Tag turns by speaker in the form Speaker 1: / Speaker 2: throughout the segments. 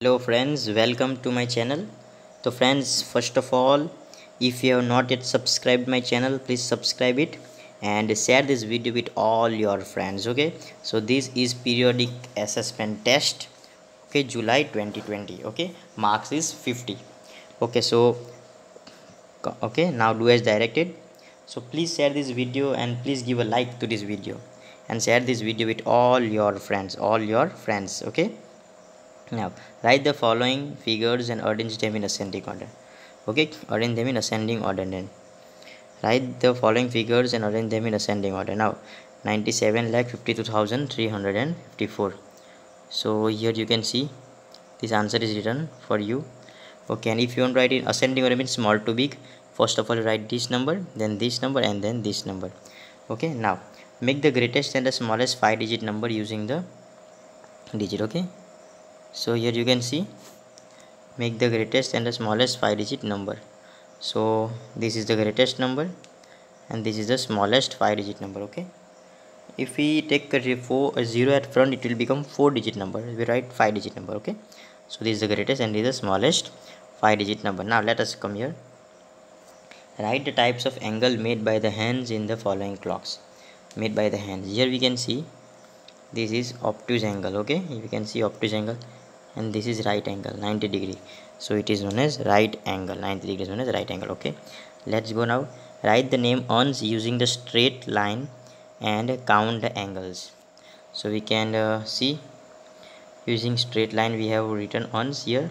Speaker 1: Hello friends, welcome to my channel. So friends, first of all, if you have not yet subscribed my channel, please subscribe it and share this video with all your friends. Okay, so this is periodic assessment test. Okay, July 2020. Okay, marks is 50. Okay, so okay, now do as directed. So please share this video and please give a like to this video and share this video with all your friends. Okay. Now, write the following figures and arrange them in ascending order. Okay, arrange them in ascending order then. Write the following figures and arrange them in ascending order. Now, 97,52,354. So here you can see this answer is written for you. Okay, and if you want to write in ascending order means small to big, first of all write this number, then this number, and then this number. Okay, now make the greatest and the smallest 5-digit number using the digit. Okay, so here you can see make the greatest and the smallest 5-digit number. So this is the greatest number and this is the smallest 5-digit number. Okay, if we take a 0 at front, it will become 4-digit number. We write 5-digit number. Okay, so this is the greatest and this is the smallest 5-digit number. Now let us come here. Write the types of angle made by the hands in the following clocks. Made by the hands, here we can see this is obtuse angle. Okay, you can see obtuse angle, and this is right angle 90 degree, so it is known as right angle. 90 degree is known as right angle. Okay, let's go now. Write the name ons using the straight line and count the angles. So we can see using straight line we have written ons here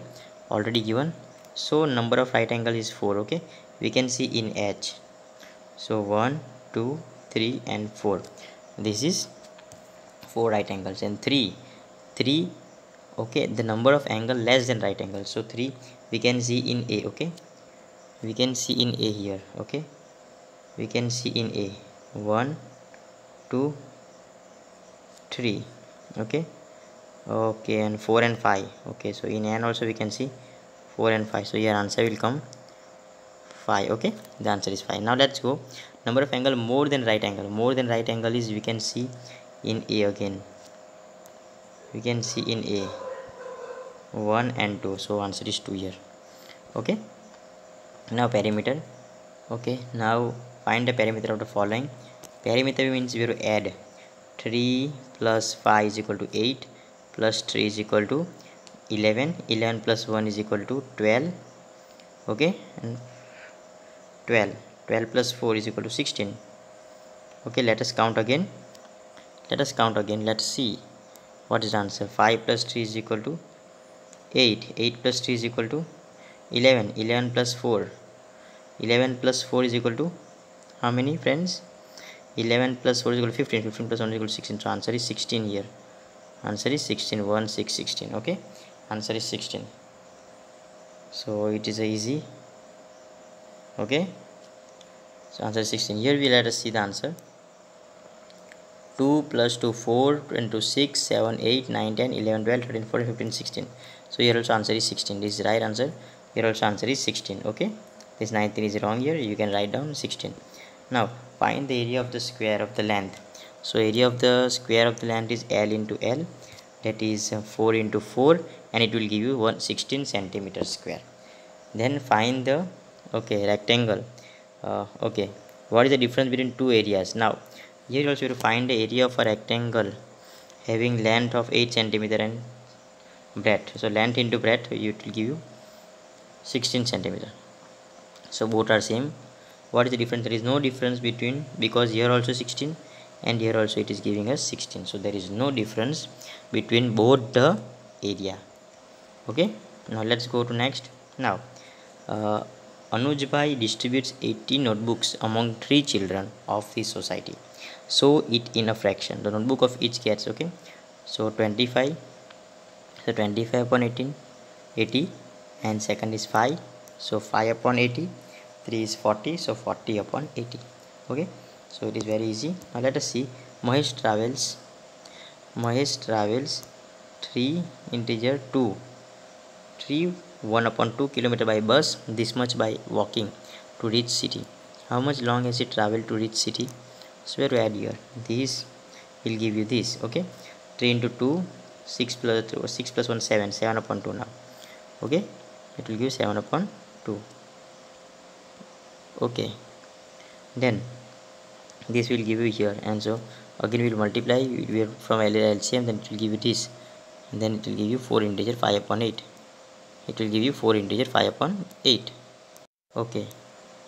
Speaker 1: already given. So number of right angle is 4. Okay, we can see in H. So 1 2 3 and 4, this is 4 right angles, and 3. Okay, the number of angle less than right angle, so 3 we can see in A. Okay, we can see in A here. Okay, we can see in A 1 2 3. Okay, okay, and 4 and 5. Okay, so in N also we can see 4 and 5, so your answer will come 5. Okay, the answer is 5. Now let's go. Number of angle more than right angle. More than right angle is we can see in A again. We can see in A 1 and 2, so answer is 2 here. Okay, now perimeter. Okay, now find the perimeter of the following. Perimeter means we have to add 3 plus 5 is equal to 8 plus 3 is equal to 11. 11 plus 1 is equal to 12. Okay, and 12 plus 4 is equal to 16. Okay, let us count again. Let's see what is the answer. 5 plus 3 is equal to 8. 8 plus 3 is equal to 11. 11 plus 4. 11 plus 4 is equal to how many, friends? 11 plus 4 is equal to 15. 15 plus 1 is equal to 16. So answer is 16 here. Answer is 16. 1 6 16. Okay, answer is 16. So it is easy. Okay, so answer is 16. Here we let us see the answer. 2 plus 2 4 into 6 7 8 9 10 11 12 13 14 15 16. So here also answer is 16. This is right answer. Here also answer is 16. Okay, this 19 is wrong here. You can write down 16. Now find the area of the square of the length. So area of the square of the length is L into L, that is 4 into 4, and it will give you 116 centimeters square. Then find the rectangle. Okay, what is the difference between two areas? Now here also you find the area of a rectangle having length of 8 centimeter and breadth. So length into breadth, it will give you 16 centimeter. So both are same. What is the difference? There is no difference between, because here also 16 and here also it is giving us 16. So there is no difference between both the area. Okay, now let's go to next. Now Anuj Bhai distributes 80 notebooks among 3 children of his society. So it in a fraction. The notebook of each gets, okay, so 25. So 25 upon 18, 80, and second is 5. So 5 upon 80. 3 is 40. So 40 upon 80. Okay, so it is very easy. Now let us see. Mahesh travels 3 integer 2. 3 1 upon 2 kilometer by bus, this much by walking to reach city. How much long has it traveled to reach city? So we have to add here. This will give you this. Okay, 3 into 2 6 plus 1 7 upon 2 now. Okay, it will give 7 upon 2. Okay, then this will give you here, and so again we will multiply from LCM, then it will give you this, and then it will give you 4 integer 5 upon 8. It will give you 4 integer 5 upon 8. Okay,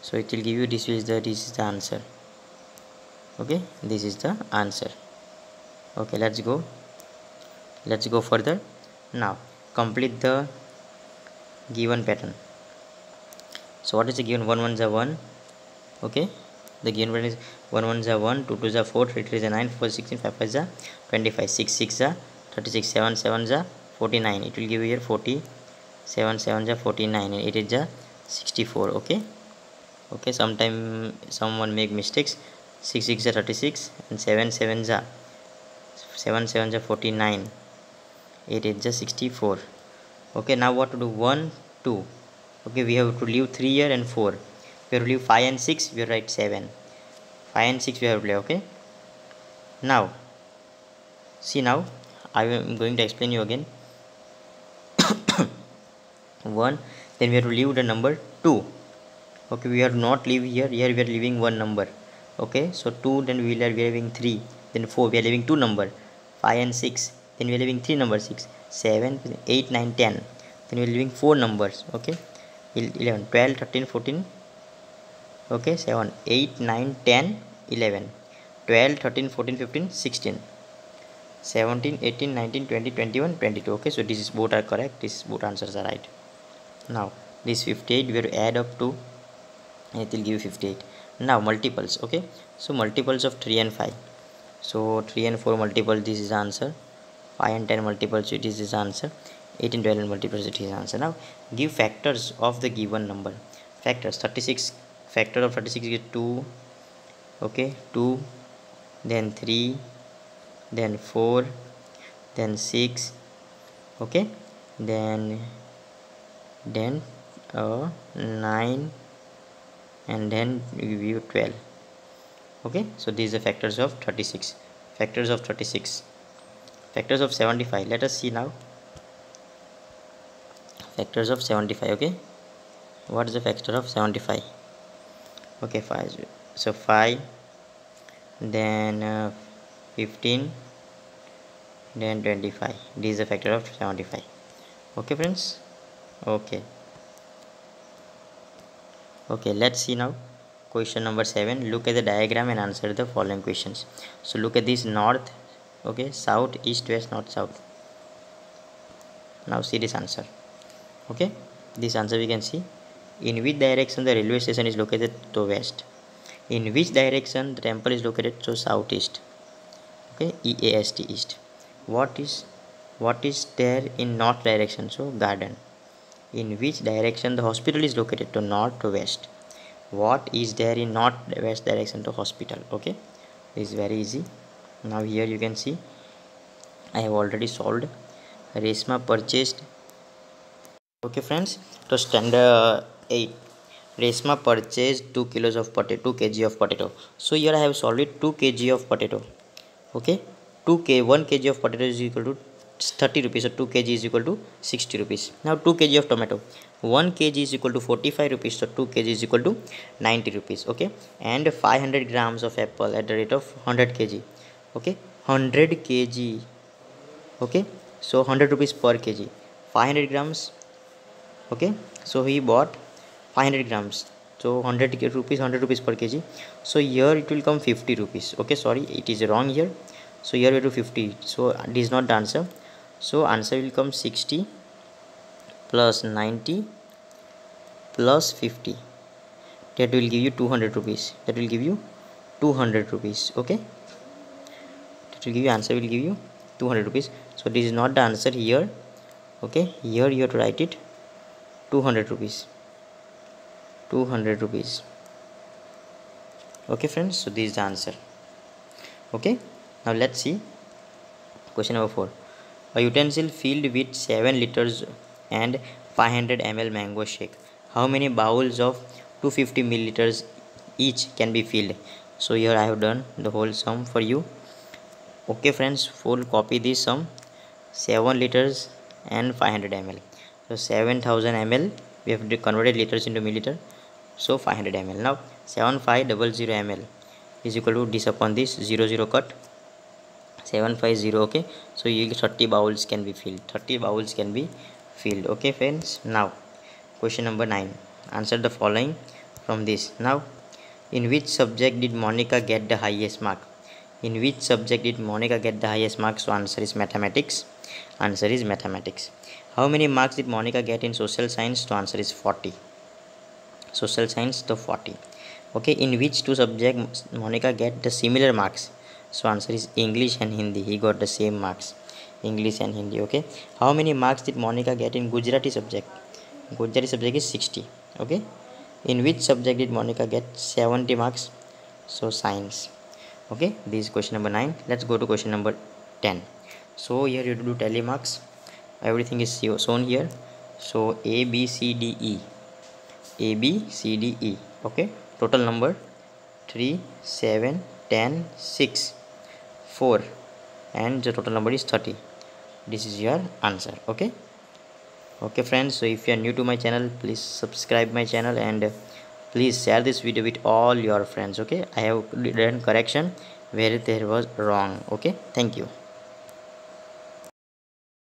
Speaker 1: so it will give you this is the answer. Okay, this is the answer. Okay, let's go further. Now complete the given pattern. So what is the given? 1 1 is 1. Okay, the given pattern is 1 1 is 1, 2 2 is 4, 3 3 is 9, 4 16, 5 5 is 25, 6 6 is 36, 7 7 is 49. It will give you here 40, 7 7 is 49, and 8 is 64. Okay, okay, sometime someone make mistakes. 6 6 is 36, and 7 7 is 7 7 is 49, 8 is 64. Okay, now what to do? 1 2. Okay, we have to leave 3 here and 4. We have to leave 5 and 6. We write 7. 5 and 6 we have to play. Okay, now see, now I am going to explain you again. 1, then we have to leave the number 2. Okay, we are not leave here we are leaving one number. Okay, so 2, then we are leaving 3, then 4, we are leaving 2 number, 5 and 6, then we are leaving 3 number, 6 7 8 9 10, then we are leaving 4 numbers. Okay, 11 12 13 14. Okay, 7 8 9 10 11 12 13 14 15 16 17 18 19 20 21 22. Okay, so this is both are correct, these both answers are right. Now this 58 we have to add up to, and it will give you 58. Now multiples. Okay, so multiples of 3 and 5. So 3 and 4 multiple, this is answer. 5 and 10 multiples, it is this answer. 8 and 12 multiples, it is answer. Now give factors of the given number. Factors: 36, factor of 36 is 2. Okay, 2, then 3, then 4, then 6. Okay, then 9, and then we give you 12. Okay, so these are factors of 36. Factors of 36. Factors of 75. Let us see now. Factors of 75. Okay, what is the factor of 75? Okay, 5. So 5, then 15, then 25. This is the factor of 75. Okay, friends. Okay, let's see now question number 7. Look at the diagram and answer the following questions. So look at this: north, okay, south, east, west, north, south. Now see this answer. Okay, this answer we can see. In which direction the railway station is located? To west. In which direction the temple is located? To southeast. Okay, EAST, east. What is there in north direction? So garden. In which direction the hospital is located? To north, to west. What is there in north west direction? To hospital. Okay, this is very easy. Now here you can see I have already solved. Resma purchased. Okay, friends, to standard 8, Resma purchased 2 kilos of potato, 2 kg of potato. So here I have solved it. 2 kg of potato. Okay, 1 kg of potato is equal to 30 rupees, so 2 kg is equal to 60 rupees. Now 2 kg of tomato, 1 kg is equal to 45 rupees, so 2 kg is equal to 90 rupees. Okay, and 500 grams of apple at the rate of 100 kg. Okay, 100 kg. Okay, so 100 rupees per kg, 500 grams. Okay, so he bought 500 grams, so 100 rupees, 100 rupees per kg. So here it will come 50 rupees. Okay, sorry, it is wrong here. So here we do 50, so this is not the answer. So answer will come 60 plus 90 plus 50. That will give you 200 rupees. That will give you 200 rupees. Okay, that will give you answer, will give you 200 rupees. So this is not the answer here. Okay, here you have to write it 200 rupees. 200 rupees. Okay, friends, so this is the answer. Okay, now let's see question number 4. A utensil filled with 7 liters and 500 ml mango shake. How many bowls of 250 milliliters each can be filled? So here I have done the whole sum for you. Okay, friends, full copy this sum. 7 liters and 500 ml. So 7000 ml, we have converted liters into milliliter, so 500 ml. Now 7500 ml is equal to this upon this 00 cut 750. Okay, so you 30 bowls can be filled, 30 bowls can be filled. Okay friends, now question number 9, answer the following from this. Now, in which subject did Monica get the highest mark? In which subject did Monica get the highest mark? So answer is mathematics. Answer is mathematics. How many marks did Monica get in social science? So answer is 40. Social science, the 40. Okay, in which two subjects Monica get the similar marks? So answer is English and Hindi. He got the same marks. English and Hindi. Okay. How many marks did Monica get in Gujarati subject? Gujarati subject is 60. Okay. In which subject did Monica get 70 marks? So science. Okay, this is question number 9. Let's go to question number 10. So here you have to do tally marks. Everything is shown here. So A, B, C, D, E. A, B, C, D, E. Okay, total number 3, 7, 10, 6, 4, and the total number is 30. This is your answer. Okay. Okay friends, so if you are new to my channel, please subscribe my channel and please share this video with all your friends. Okay, I have done correction where there was wrong. Okay, thank you.